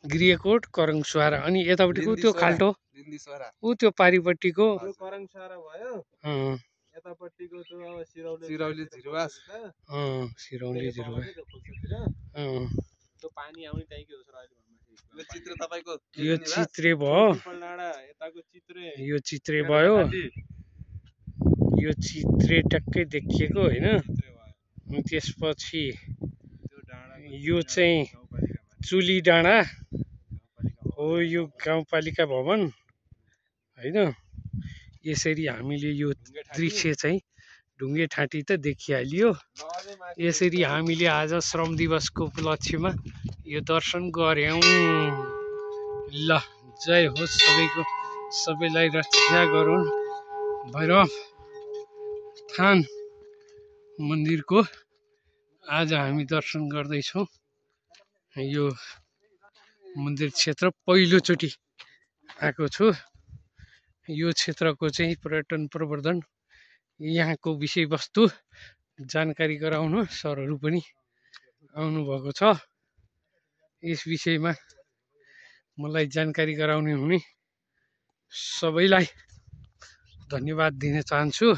गृहकोट करङसुवारा अनि यतापट्टिको त्यो खाल्टो ऊ त्यो पारिपट्टिको करङसुवारा भयो अँ यतापट्टिको त्यो सिरौली सिरौली झिरुवास त्यो पानी आउने त्यहीँकै हो सर अहिले भन्नु यो चित्र तपाईको यो चित्रे भयो डाँडा यताको चित्रे यो चित्रे भयो यो चित्रे टक्कै देखिएको होइन अनि त्यसपछि त्यो डाँडा यो चाहिँ चुली डाँडा हो यो गाउँपालिका भवन होइन यसरी हामीले यो दृश्य चाहिँ ढुङ्गे ठाँटी त देखिहालियो यसरी हामीले आज श्रम दिवसको उपलक्ष्यमा यो दर्शन गर्यौँ ल जय होस् सबैको सबैलाई रक्षा गरून् भैरव थान मन्दिरको आज हामी दर्शन गर्दैछौँ यो मन्दिर क्षेत्र पहिलोचोटि आएको छु यो क्षेत्रको चाहिँ पर्यटन प्रवर्धन यहाँको विषयवस्तु जानकारी गराउन सरहरू पनि आउनुभएको छ यस विषयमा मलाई जानकारी गराउने हुने सबैलाई धन्यवाद दिन चाहन्छु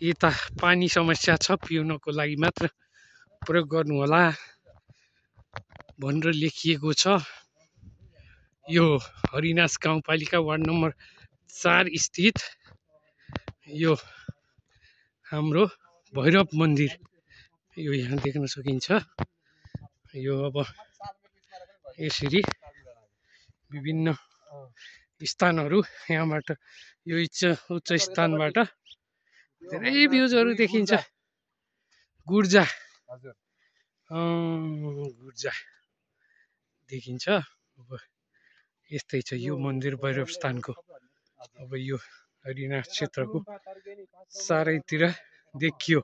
यता पानी समस्या छ पिउनको लागि मात्र प्रयोग गर्नुहोला भनेर लेखिएको छ यो हरिनास गाउँपालिका वार्ड नम्बर 4 स्थित यो हाम्रो भैरव मन्दिर यो यहाँ देख्न सकिन्छ यो अब यसरी विभिन्न स्थानहरू यहाँबाट यो उच्च स्थानबाट धेरै भ्यूजहरू देखिन्छ गुर्जा गुर्जा देखिन्छ अब यस्तै छ यो मन्दिर भैरव स्थानको अब यो हरिनाथ क्षेत्रको चारैतिर देखियो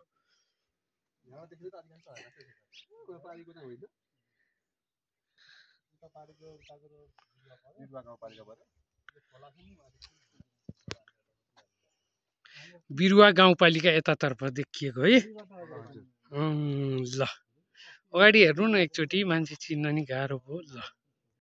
बिरुवा गाउँपालिका यतातर्फ देखिएको है ल अगाडि हेर्नु न एकचोटि मान्छे चिन्न नि गाह्रो भयो ल